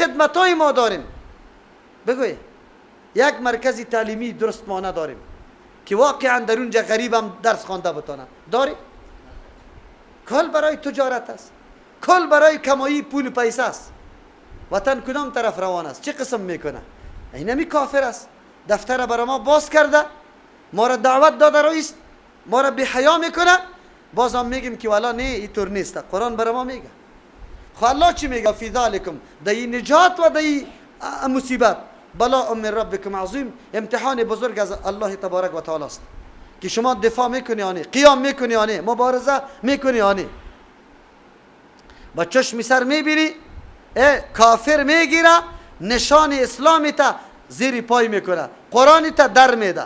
خدمتای ما داریم. بگوی یک مرکز تعلیمی درست ما نداریم که واقعا در اونجا غریبم درس خوانده بتانه. داری؟ کل برای تجارت است، کل برای کمایی پول پیسه است. وطن کدام طرف روان است؟ چه قسم میکنه؟ اینمی کافر است. دفتر برای ما باز کرده، ما را دعوت داده رویست، ما را بی حیا میکنه. باز هم میگیم که والا نه اینطور نیست. قرآن برای ما میگه. خو الله چی میگه؟ فی ذالکم، دی نجات و دی مصیبت بلاء من ربکم عظیم، امتحان بزرگ از الله تبارک و تعالی است که شما دفاع میکنی آنی، قیام میکنی آنی، مبارزه میکنی آنی. با چشم سر میبینی کافر میگیره، نشان اسلامی تا زیر پای میکنه، قرآنی تا در میده.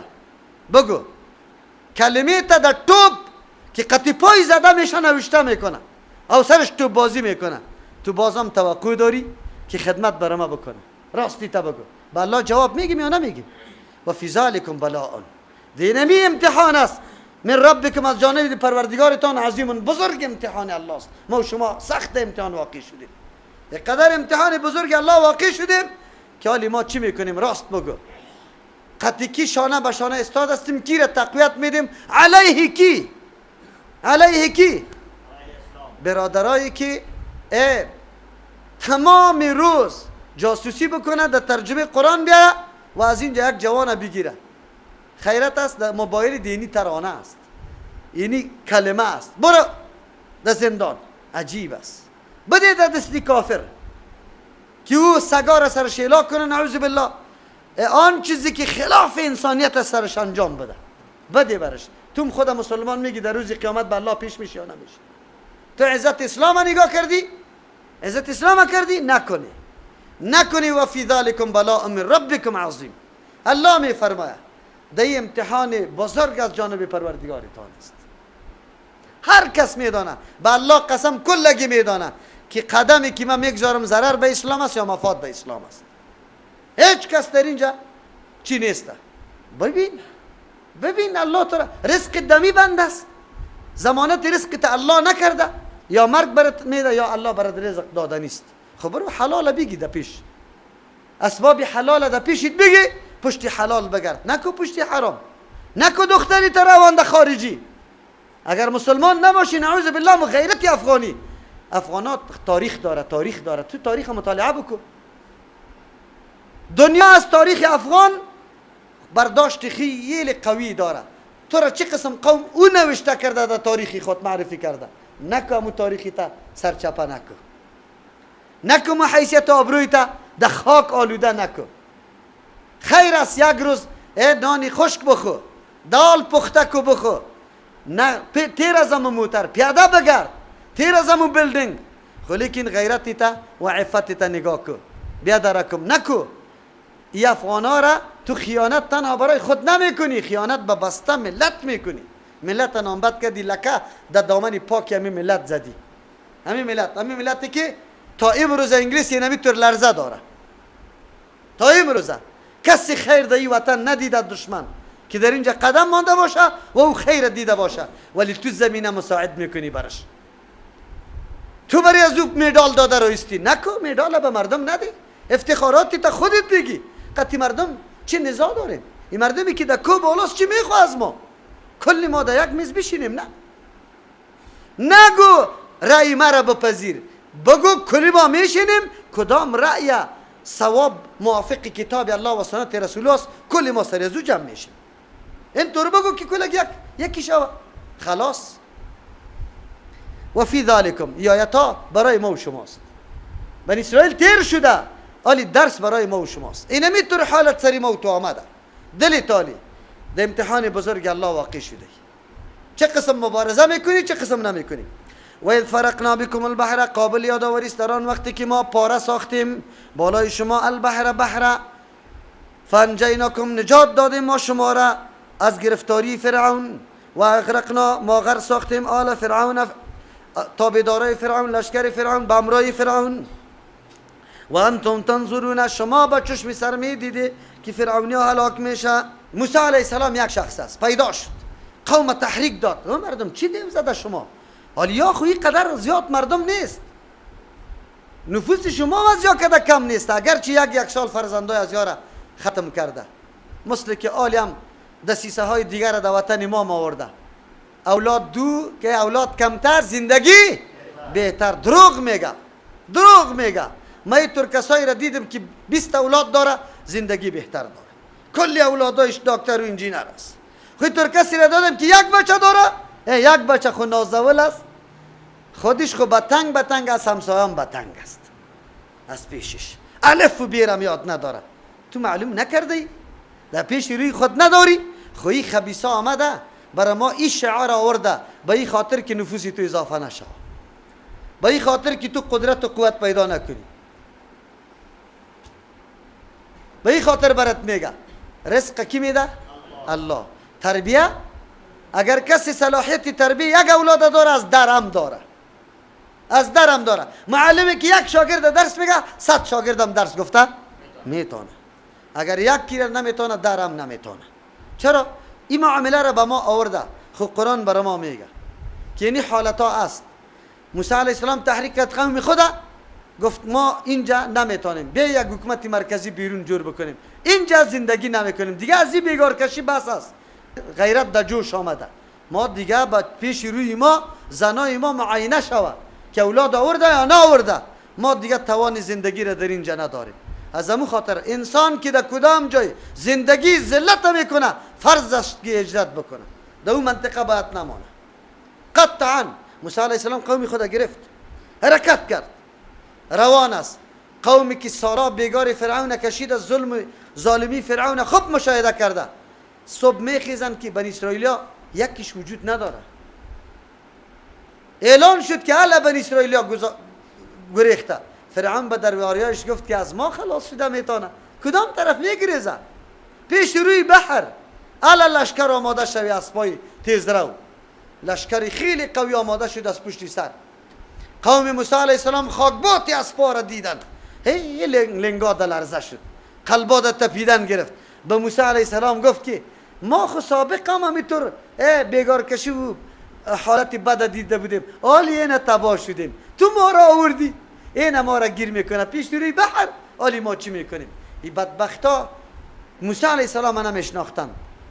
بگو کلمه تا در توپ که قطی پای زده میشه نوشته میکنه او سرش توپ بازی میکنه. تو بازم توقع داری که خدمت برای ما بکنه؟ راستی تا بگو. با الله جواب میگیم یا نمیگیم؟ و فی ذالکم بلاء، دینمی امتحان است من ربکم، از جانب پروردگارتان، عظیم بزرگ امتحان الله است. ما و شما سخت امتحان واقع شدیم، یک قدر امتحان بزرگ الله واقع شدیم که حالی ما چی میکنیم؟ راست بگو. قطعی کی شانه به شانه استاد هستیم، کی را تقویت میدیم؟ علیه کی؟ علیه کی؟ برادرایی که تمام روز جاسوسی بکنه، در ترجمه قرآن بیاره و از اینجا یک جوان بگیره. خیرت است در موبایل دینی ترانه است، اینی کلمه است، برو در زندان. عجیب است. بده در دستی کافر که او سگا را سرش هلاک کنه، نعوذ بالله، آن چیزی که خلاف انسانیت سرش انجام بده، بده برش. تو خود مسلمان میگی در روز قیامت به الله پیش میشی یا نمیشی؟ تو عزت اسلام نگاه کردی؟ عزت اسلام کردی؟ نکنی. و فی ذالکم بلاء من ربکم عظیم. الله می فرماید دی امتحان بزرگ از جانب پروردگارتان است. هر کس میدانه، به الله قسم کلگی میدانه که قدمی که من میگذارم ضرر به اسلام است یا مفاد به اسلام است. هیچ کس در اینجا چی نیسته. ببین الله تو رزق دمی بند است، ضمانت رزق تا الله نکرده، یا مرگ برات میده یا الله برات رزق داده نیست. خب برو حلال بگی در پیش، اسباب حلال در پیشت بگی، پشت حلال بگرد، نکو پشت حرام، نکو دختری تا روانده خارجی. اگر مسلمان نباشی نعوذ بالله غیرتی افغانی، افغانات تاریخ داره، تو تاریخ مطالعه بکن. دنیا از تاریخ افغان برداشت خیلی قوی داره. تو را چه قسم قوم او نوشته کرده در تاریخی خود معرفی کرده، نکو همون تاریخی تا سرچپه نکو ما حیثیت آبروی تا در خاک آلوده نکو. خیر است یک روز نانی خشک بخو، دال پخته کو بخو، نه تیر از همون موتر پیاده بگرد، تیر از همون بلدنگ، خو لیکن غیرتی تا و عفتی تا نگاه کو، بیادرکم نکو. ای افغانا را تو خیانت تنها برای خود نمی خیانت به بسته ملت میکنی. ملت نامبد کردی، لکه در دامن پاک همین ملت زدی. همین ملتی که تا امروز انگلیس یه نمیتور لرزه داره، تا امروز کسی خیر در این وطن ندیده دشمن که در اینجا قدم مانده باشه و او خیر دیده باشه، ولی تو زمینه مساعد میکنی برش. تو برای از او مدال داده رویستی، نکو مدال به مردم ندی، افتخاراتی تا خودت بگی. قطعی مردم چه نزاع داریم؟ این مردمی که در کو بالاست چی میخواه از ما؟ کلی ما در یک میز بشینیم؟ نه، نگو رأی مرا بپذیر، بگو کلی ما میشینیم کدام رأی ثواب موافق کتاب الله و سنت رسول است، کلی ما سر ازو جمع میشیم. اینطور بگو که کلی یکی شو خلاص. و فی ذالکم، ای آیتا برای ما و شماست. بنی اسرائیل تیر شده، آلی درس برای ما و شماست. اینمی طور حالت سری ما و تو آمده، دلی تالی در امتحان بزرگ الله واقع شده. چه قسم مبارزه میکنی، چه قسم نمیکنی. و اذ فرقنا بكم البحر، قابل یادآوری است در آن وقتی که ما پاره ساختیم بالای شما البحر بحر، فانجیناکم، نجات دادیم ما شما را از گرفتاری فرعون، و اغرقنا، ما غرق ساختیم آل فرعون، تابعدارای فرعون، لشکر فرعون، بامرای فرعون. و انتم تنظرون، شما با چشم سر می دیدی که فرعونی ها هلاک میشه. موسی علیه السلام یک شخص است، پیدا شد، قوم تحریک داد. مردم چی دیم زده شما؟ حالی یا خوی قدر زیاد مردم نیست. نفوس شما از یا کده کم نیست، اگرچه یک سال فرزندای از یاره ختم کرده. مثل که آلی هم دسیسه های دیگر در وطن ما آورده. اولاد دو که اولاد کمتر زندگی بهتر. دروغ میگه. ما اینطور کسایی را دیدم که 20 اولاد داره زندگی بهتر داره، کلی اولادایش دکتر و انجینر است. اینطور کسی را دادم که یک بچه داره، یک بچه خود نازول است، خودش خود بتنگ است، همسایه‌ام بتنگ است از پیشش، الف و بیرم یاد نداره. تو معلوم نکردی؟ در پیش روی خود نداری؟ خویی خبیثه آمده برای ما این شعار آورده، به این خاطر که نفوسی تو اضافه نشه، به این خاطر که تو قدرت و قوت پیدا نکنی، به این خاطر برات میگه رزق کی میده؟ الله. تربیه، اگر کسی صلاحیت تربیه یک اولاد داره از درم داره، معلمی که یک شاگرد درس میگه 100 شاگردم درس گفته میتونه. اگر یک کی نمیتونه درم نمیتونه. چرا؟ این معامله را به ما آورده. خب قرآن برای ما میگه که این حالت ها است. موسی علیه السلام تحریک کرد قوم خدا، گفت ما اینجا نمیتونیم، بیا یک حکومت مرکزی بیرون جور بکنیم، اینجا زندگی نمیکنیم دیگه، از این بیگار کشی بس است. غیرت در جوش آمده، ما دیگه با پیش روی ما زنای ما معاینه شود که اولاد آورده یا نه آورده، ما دیگه توان زندگی را در اینجا نداریم. از همون خاطر انسان که در کدام جای زندگی ذلت میکنه، فرضش که هجرت بکنه، در اون منطقه باید نمانه قطعا. موسی علیه السلام قومی خود گرفت، حرکت کرد، روان است. قومی که سارا بیگار فرعون کشید، از ظلم ظالمی فرعون خوب مشاهده کرده. صبح میخیزن که بنی اسرائیلیا یکیش وجود نداره. اعلان شد که اهل بنی اسرائیلیا گریخته. فرعون به درباریاش گفت که از ما خلاص شده میتونه، کدام طرف میگریزه؟ پیش روی بحر اهل لشکر آماده شوی، اسبای تیز رو، لشکری خیلی قوی آماده شد از پشت سر. قوم موسی علیه السلام خاکباتی اسبا را دیدن، هی لنگا لرزه شد، قلبا تپیدن گرفت. به موسی علیه السلام گفت که ما خو سابق هم همینطور بیگار کشی و حالت بد دیده بودیم، حالی اینه تباه شدیم، تو ما را آوردی، اینه ما را گیر میکنه پیش روی بحر، حالی ما چی میکنیم؟ این بدبختا موسی علیه السلام نمیشناختن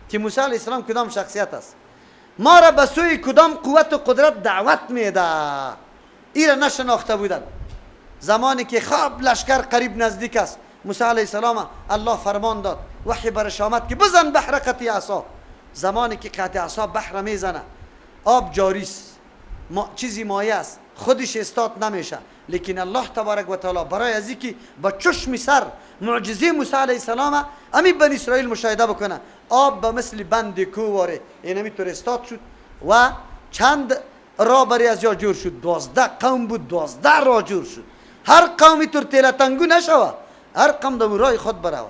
که موسی علیه السلام کدام شخصیت است، ما را به سوی کدام قوت و قدرت دعوت میده، این را نشناخته بودن. زمانی که خواب لشکر قریب نزدیک است، موسی علیه السلام الله فرمان داد، وحی برش آمد که بزن بحر قطع عصا. زمانی که قطع عصا بحر میزنه، آب جاری است، چیزی مایه است، خودش استاد نمیشه، لیکن الله تبارک و تعالی برای از اینکه با چشم سر معجزه موسی علیه السلام امی بنی اسرائیل مشاهده بکنه، آب به مثل بند کواره اینمی طور استاد شد و چند راه بری از یا جور شد. 12 قوم بود، 12 راه جور شد، هر قومی طور تیلتنگو نشوه، هر قوم در راه خود بروه.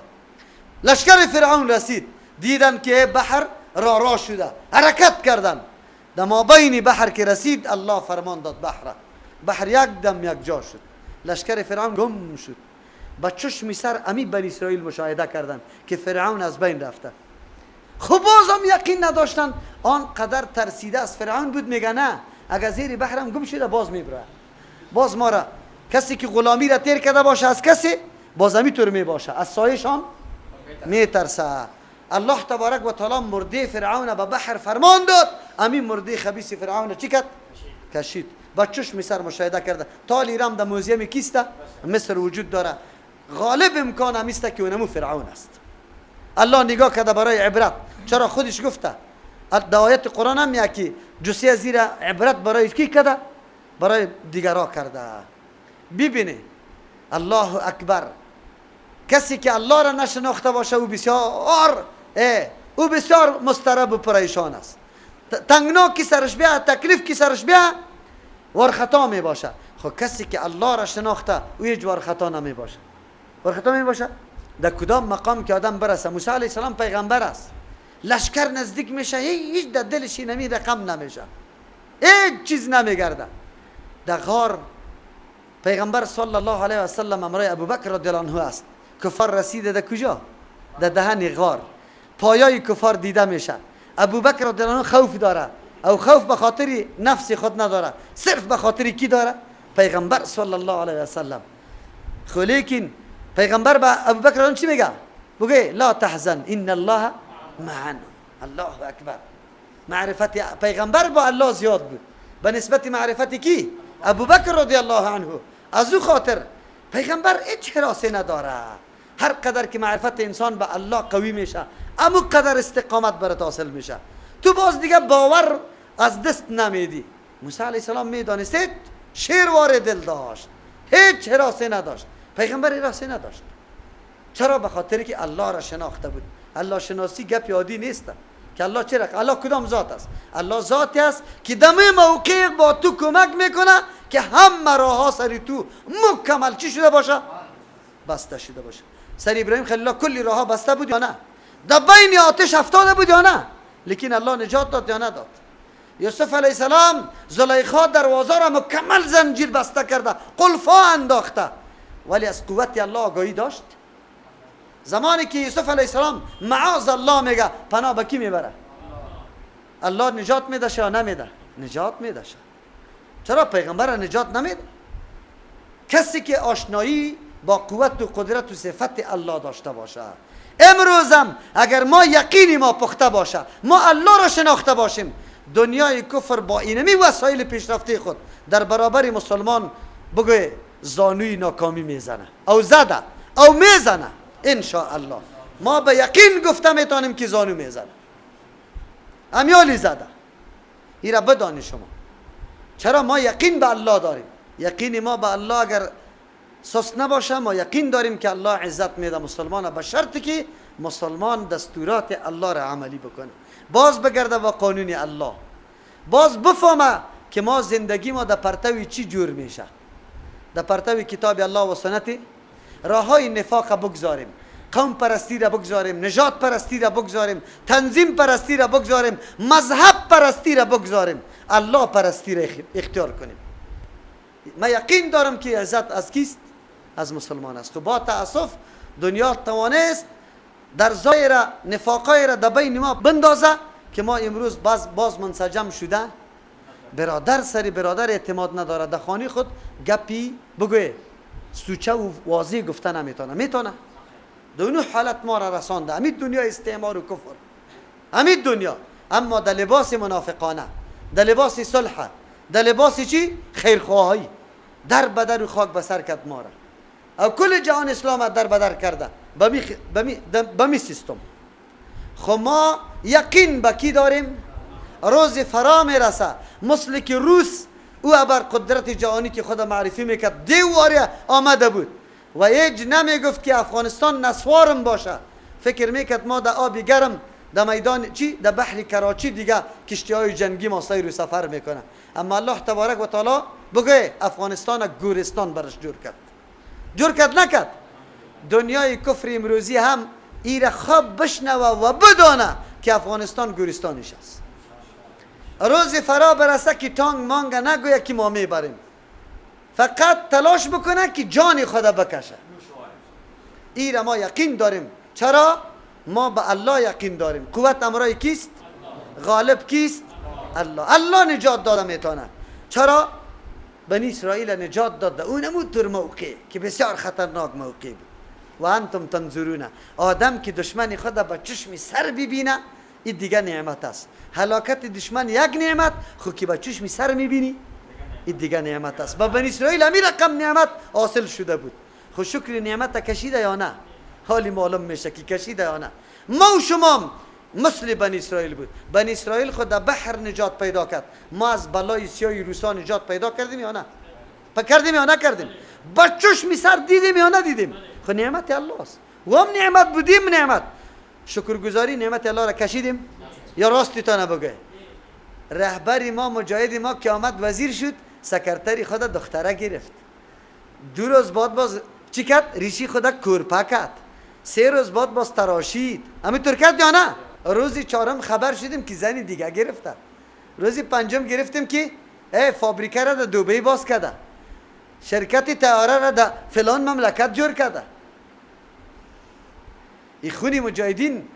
لشکر فرعون رسید، دیدن که بحر راه شده، حرکت کردن. در مابین بحر که رسید، الله فرمان داد بحر یک دم یک جا شد، لشکر فرعون گم شد. با چشم سر امی بنی اسرائیل مشاهده کردن که فرعون از بین رفته. خب بازم یقین نداشتن، آنقدر ترسیده از فرعون بود، میگه نه اگر زیر بحرم گم شده باز میبره، باز ما را کسی که غلامی را تیر کرده باشه از کسی باز امی طور میباشه، از سایشان میترسه. الله تبارک و تعالی مرده فرعون به بحر فرمان داد، امی مرده خبیث فرعون چی کرد؟ کشید. با چشم سر مشاهده کرده. تالی رم در موزیم کیسته مصر وجود داره، غالب امکان همیسته که اونمو فرعون است. الله نگاه کرده برای عبرت، چرا خودش گفته در آیت قرآن هم میگه که جسی زیر عبرت برای کی کرده؟ برای دیگرها کرده. ببینه الله اکبر، کسی که الله را نشناخته باشه او بسیار مضطرب و پریشان است. تنگنا کی سرش بیا، تکلیف کی سرش بیا ورخطا می باشه. خب کسی که الله را شناخته او هیچ ورخطا نمی باشه. ورخطا می باشه در کدام مقام که آدم برسه. موسی علیه السلام پیغمبر است، لشکر نزدیک میشه، هیچ در دلش نمی رقم نمیشه، هیچ چیز نمیگرده. در غار پیغمبر صلی الله علیه و سلم امرای ابوبکر رضی الله عنه است. کفار رسیده در کجا؟ در دهن غار، پایای کفار دیده میشه. ابوبکر رضی الله عنه خوف داره، او خوف به خاطر نفس خود نداره، صرف به خاطر کی داره؟ پیغمبر صلی الله علیه و سلم. خب لیکن پیغمبر به ابوبکر چی میگه؟ بگه لا تحزن ان الله معنا. الله اکبر. معرفت پیغمبر با الله زیاد بود به نسبت معرفت کی؟ ابوبکر رضی الله عنه. از او خاطر پیغمبر هیچ حراسی نداره. هر قدر که معرفت انسان به الله قوی میشه اما قدر استقامت برات حاصل میشه. تو باز دیگه باور از دست نمیدی. موسی علیه السلام میدانست شیروار دل داشت، هیچ حراسی نداشت. پیغمبر حراسی نداشت. چرا؟ به خاطر که الله را شناخته بود. الله شناسی گپ عادی نیست که الله چرا؟ الله کدام ذات است؟ الله ذاتی است که دم موقع با تو کمک میکنه که همه راهها سر تو مکمل چی شده باشه؟ بسته شده باشه. سر ابراهیم خلیل الله کلی راهها بسته بود یا نه؟ در بین آتش افتاده بود یا نه؟ لیکن الله نجات داد یا نداد؟ یوسف علیه السلام زلیخا دروازه را مکمل زنجیر بسته کرده، قلفا انداخته، ولی از قوت الله آگاهی داشت. زمانی که یوسف علیه السلام معاذ الله میگه پناه به کی میبره؟ الله نجات میده یا نمیده؟ نجات میده. چرا پیغمبر نجات نمیده؟ کسی که آشنایی با قوت و قدرت و صفت الله داشته باشه. امروزم اگر ما یقینی ما پخته باشه، ما الله را شناخته باشیم، دنیای کفر با اینمی وسایل پیشرفته خود در برابر مسلمان بگوی زانوی ناکامی میزنه او زده او میزنه. ان شاء الله ما به یقین گفته میتونیم که زانو میزنه، امیالی زده. این را بدانی شما. چرا؟ ما یقین به الله داریم. یقین ما به الله اگر سست نباشه، ما یقین داریم که الله عزت میده مسلمان، به شرطی که مسلمان دستورات الله را عملی بکنه، باز بگرده با قانون الله، باز بفهمه که ما زندگی ما در پرتوی چی جور میشه، در پرتوی کتاب الله و سنت. راه های نفاق بگذاریم، قوم پرستی را بگذاریم، نجات پرستی را بگذاریم، تنظیم پرستی را بگذاریم، مذهب پرستی را بگذاریم، الله پرستی را اختیار کنیم. من یقین دارم که عزت از کیست؟ از مسلمان است. خب با تأسف دنیا توانست در ظاهر نفاقای را در بین ما بندازه که ما امروز باز منسجم شده، برادر سری برادر اعتماد نداره، در خانه خود گپی بگوی سوچه و واضح گفته میتونه. دونو حالت ما را رسانده همین دنیا استعمار و کفر، همین دنیا. اما در لباس منافقانه، در لباس صلح، در لباس چی؟ خیرخواهی، در بدر و خاک بسر کرد ما را. او کل جهان اسلام در بدر کرده به می سیستم. خب ما یقین به کی داریم؟ روز فرا میرسه مثل که روس او ابر قدرت جهانی که خود معرفی میکرد دیواری آمده بود و هیچ نمیگفت که افغانستان نسوارم باشه. فکر میکرد ما در آب گرم در میدان چی؟ در بحر کراچی دیگه کشتی های جنگی ما سیر و سفر میکنه. اما الله تبارک و تعالی بگه افغانستان گورستان برش جور کرد نکرد. دنیای کفر امروزی هم ایره خواب بشنوه و بدانه که افغانستان گورستانش است. روز فرا برسه که تانگ مانگ نگویه که ما میبریم، فقط تلاش بکنه که جان خدا بکشه. ایره ما یقین داریم. چرا؟ ما به الله یقین داریم. قوت امرای کیست؟ غالب کیست؟ الله. الله نجات داده میتونه. چرا؟ بنی اسرائیل نجات داد اونمو در موقع که بسیار خطرناک موقع بود. و انتم تنظرون. آدم که دشمن خود به چشم سر ببینه این دیگه نعمت است. هلاکت دشمن یک نعمت، خود که به چشم سر میبینی این دیگه نعمت است. با بنی اسرائیل همین رقم نعمت حاصل شده بود. خود شکر نعمت کشیده یا نه؟ حالی معلوم میشه که کشیده یا نه. ما و شما مثل بنی اسرائیل بود. بنی اسرائیل خود در بحر نجات پیدا کرد. ما از بلای سیاه روسا نجات پیدا کردیم یا نه؟ کردیم یا نکردیم؟ با چشم سر دیدیم یا ندیدیم؟ خود نعمت الله است. و هم نعمت بودیم. نعمت شکرگزاری نعمت الله را کشیدیم یا راستی تا نبگه؟ رهبری ما مجاهد ما که آمد وزیر شد، سکرتری خود دختره گرفت. 2 روز بعد باز چی کرد؟ ریشی خود کورپا کرد. 3 روز بعد باز تراشید. همینطور کرد یا نه؟ روزی 4م خبر شدیم که زنی دیگه گرفته. روزی 5م گرفتیم که فابریکه را در دبی باز کرده، شرکت طیاره را در فلان مملکت جور کرده. این خونی مجاهدین،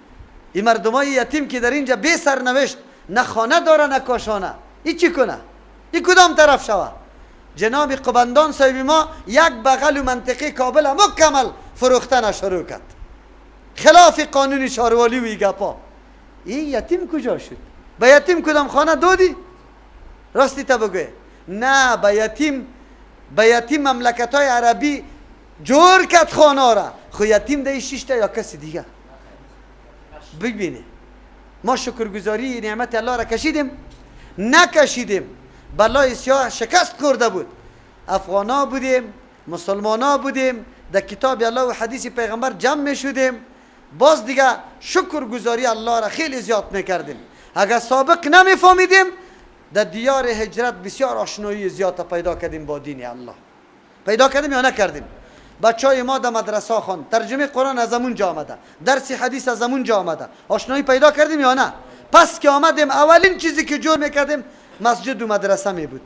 این مردمای یتیم که در اینجا بی سرنوشت، نه خانه داره نه کاشانه، این چی کنه؟ این کدام طرف شوه؟ جناب قبندان صاحب ما یک بغل و منطقه کابل مکمل فروختن شروع کرد، خلاف قانون شاروالی و گپا. این یتیم کجا شد؟ به یتیم کدام خانه دادی؟ راستی تا بگوی. نه، به یتیم مملکت های عربی جور کرد خانه را، خو یتیم ده 6 تا یا کسی دیگه. ببینه ما شکرگزاری نعمت الله را کشیدیم؟ نکشیدیم. بلای سیاه شکست کرده بود. افغانا بودیم، مسلمانا بودیم، در کتاب الله و حدیث پیغمبر جمع می شدیم، باز دیگه شکرگزاری الله را خیلی زیاد میکردیم. اگر سابق نمیفهمیدیم در دیار هجرت بسیار آشنایی زیاد پیدا کردیم با دین الله. پیدا کردیم یا نکردیم؟ بچهای ما در مدرسه خوان، ترجمه قرآن از همون جا آمده، درس حدیث از همون جا آمده. آشنایی پیدا کردیم یا نه؟ پس که آمدیم اولین چیزی که جور میکردیم مسجد و مدرسه می بود،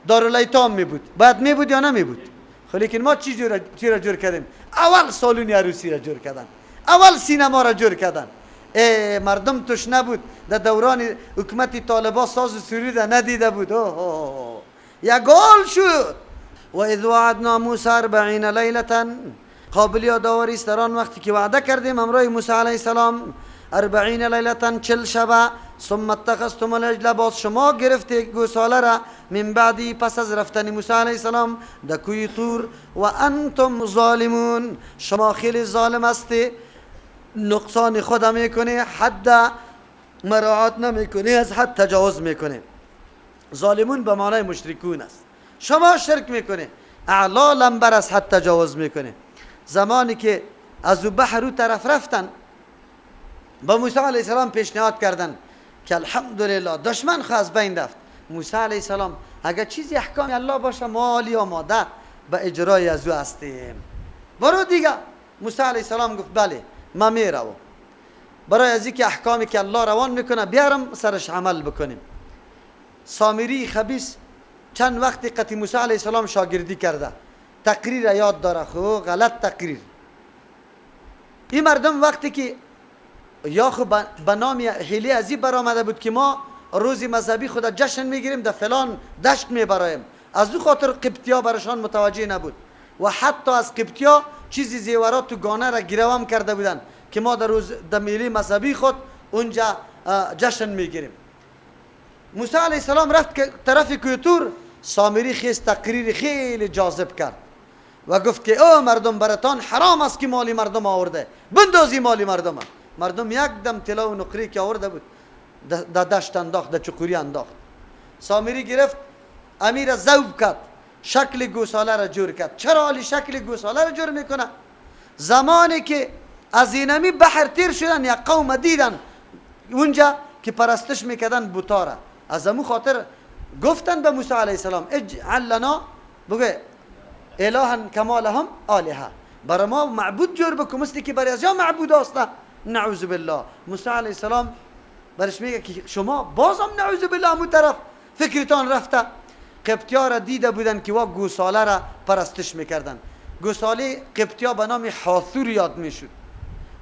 دارالایتام می بود. باید می بود یا نمی بود؟ خب لیکن ما چی را جور کردیم؟ اول سالون عروسی را جور کردن، اول سینما را جور کردن. مردم توش نبود. در دوران حکومت طالبا ساز و سرود ندیده بود. یک گل شد. و اذ وعدنا موسی 40 لیلة، قابل یادآوری است در آن وقتی که وعده کردیم امرای موسی علیه السلام 40 لیلة 40 شب. ثم اتخذتم العجل، باز شما گرفته گوساله را، من بعدی پس از رفتن موسی علیه السلام در کوی طور، و انتم ظالمون، شما خیلی ظالم هستی، نقصان خود میکنه، حد مراعات نمیکنه، از حد تجاوز میکنه. ظالمون به معنای مشرکون است. شما شرک میکنه، اعلا لنبر از حد تجاوز میکنه. زمانی که از بحر رو طرف رفتن با موسی علیه السلام پیشنهاد کردن که الحمدلله دشمن خو از بین رفت. موسی علیه السلام اگر چیزی احکام الله باشه ما عالی آماده به اجرای از او هستیم. برو دیگه. موسی علیه السلام گفت بله ما میروم، برای از اینکه احکامی که الله روان میکنه بیارم سرش عمل بکنیم. سامری خبیث چند وقتی قتی موسی علیه السلام شاگردی کرده، تقریر یاد داره، خو غلط تقریر. این مردم وقتی که یا خو به نام حیله ازی برآمده بود که ما روز مذهبی خود جشن میگیریم در فلان دشت میبرایم، از او خاطر قبطیا برشان متوجه نبود و حتی از قبطیا چیزی زیورات تو گانه را گیروام کرده بودن که ما در روز در میله مذهبی خود اونجا جشن میگیریم. موسی علیه السلام رفت که طرف کوه طور، سامری خیز تقریر خیلی جاذب کرد و گفت که او مردم براتان حرام است که مالی مردم آورده، بندازی مالی مردم. مردم یک دم طلا و نقره که آورده بود در دشت انداخت، در چقوری انداخت. سامری گرفت امیر ذوب کرد، شکل گوساله را جور کرد. چرا حالی شکل گوساله را جور میکنه؟ زمانی که از اینمی بحر تیر شدن یک قوم دیدن اونجا که پرستش میکردن بوتا را، از امو خاطر گفتن به موسی علیه السلام اجعل لنا بگه الها کما لهم آلهه، برای ما معبود جور بکن مثل که برای از یا معبود هسته. نعوذ بالله. موسی علیه السلام برش میگه که شما بازم نعوذ بالله همون طرف فکرتان رفته. قبطیا را دیده بودن که وا گوساله را پرستش میکردن. گوساله قبطیا به نام حاثور یاد میشد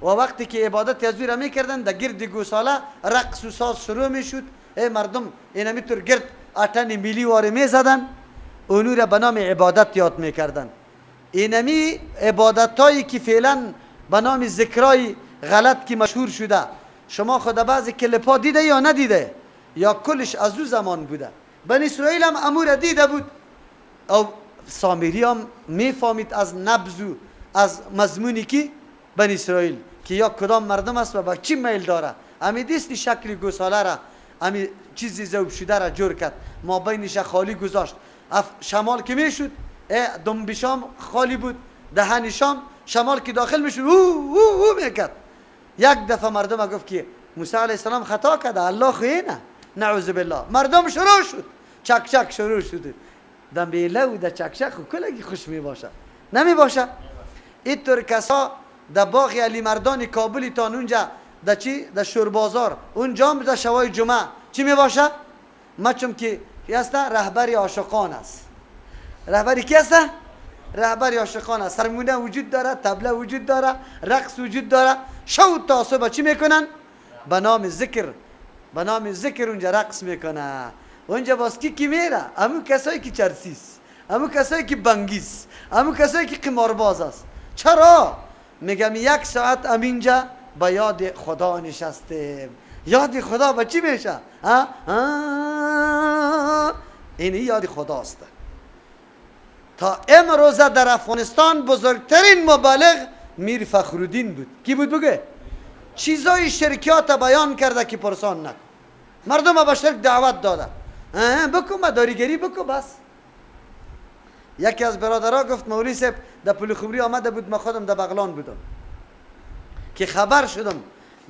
و وقتی که عبادت از او را میکردن در گرد گوساله رقص و ساز شروع میشد. مردم اینمی طور گرد آتن میلی واره میزدن، اونو را به نام عبادت یاد میکردن. اینمی عبادت هایی که فعلا به نام ذکرای غلط که مشهور شده، شما خود بعضی کلیپ ها دیده یا ندیده؟ یا کلش از او زمان بوده؟ بنی اسرائیل هم امور دیده بود. او سامری هم میفهمید از نبض و از مضمونی که بنی اسرائیل که یا کدام مردم است و با چی میل داره. امی دیستی شکل گوساله را، امی چیزی ذوب شده را جور کرد، ما بینش خالی گذاشت. شمال که میشد دنبشام خالی بود، دهنشام شمال که داخل میشد او میکرد. یک دفعه مردم گفت که موسی علیه السلام خطا کرده، الله خیینه، نعوذ بالله. مردم شروع شد، چک چک شروع شد. دم بیله و در چک چک کلگی خوش می باشه نمی باشه. اینطور کسا در باغ علی مردان کابلی تان اونجا در چی؟ در شوربازار اونجا هم در شوای جمعه چی می باشه؟ مچم که هست رهبری عاشقان است. رهبری کی است؟ رهبری عاشقان است. سرمونه وجود داره، طبله وجود داره، رقص وجود داره. شو تا صبح چی میکنن؟ به نام ذکر اونجا رقص میکنه. اونجا باز کی میره؟ همون کسایی که چرسیست، همون کسایی که بنگیز، همون کسایی که قمارباز است. چرا؟ میگم 1 ساعت امینجا با یاد خدا نشستیم. یاد خدا با چی میشه؟ این یاد خداست. تا امروز در افغانستان بزرگترین مبالغ میر فخرالدین بود. کی بود بگه؟ چیزای شرکیات بیان کرده که پرسان نکن. مردم به شرک دعوت داده. بکن مداریگری بکن بس. یکی از برادرها گفت مولوی صاحب در پل خمری آمده بود، ما خودم در بغلان بودم که خبر شدم.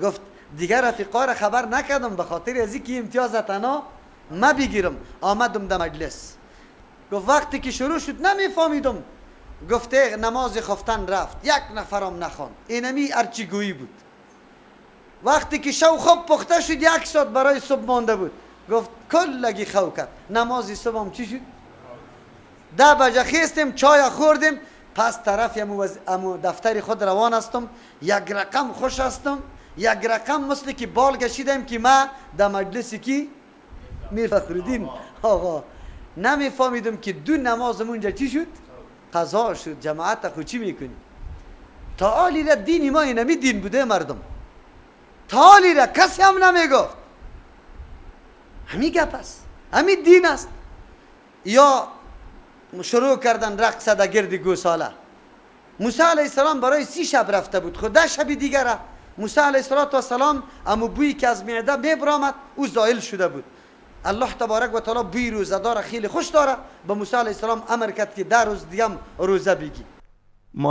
گفت دیگر رفیقا را خبر نکردم به خاطر از اینکه امتیاز تنها ما بگیرم. آمدم در مجلس. گفت وقتی که شروع شد نمیفهمیدم. گفته نماز خفتن رفت، 1 نفرم نخوان. اینمی ارچی گویی بود. وقتی که شو خوب پخته شد 1 ساعت برای صبح مانده بود. گفت کلگی خو کرد. نماز صبحم چی شد؟ 10 بجه خیستم، چای خوردیم، پس طرف امو دفتر خود روان هستم. 1 رقم خوش هستم، 1 رقم مثل که بال گشیدم که ما در مجلسی کی میر فخرالدین. آقا نمیفهمیدم که 2 نمازم اونجا چی شد؟ قضا شد. جماعت خود چی میکنی؟ تا حالی را دین ما اینمی دین بوده مردم. تا حالی را کسی هم نمیگفت. همین گپ است، همین دین است. یا شروع کردن رقص در گرد گوساله. موسی علیه السلام برای 30 شب رفته بود، خود 10 شب دیگر موسی علیه السلام امو بویی که از معده میبرامد او زائل شده بود. الله تبارک و تعالی بوی روزه‌دار خیلی خوش داره. به موسی علیه السلام امر کرد که 10 روز دیگه روزه بگی.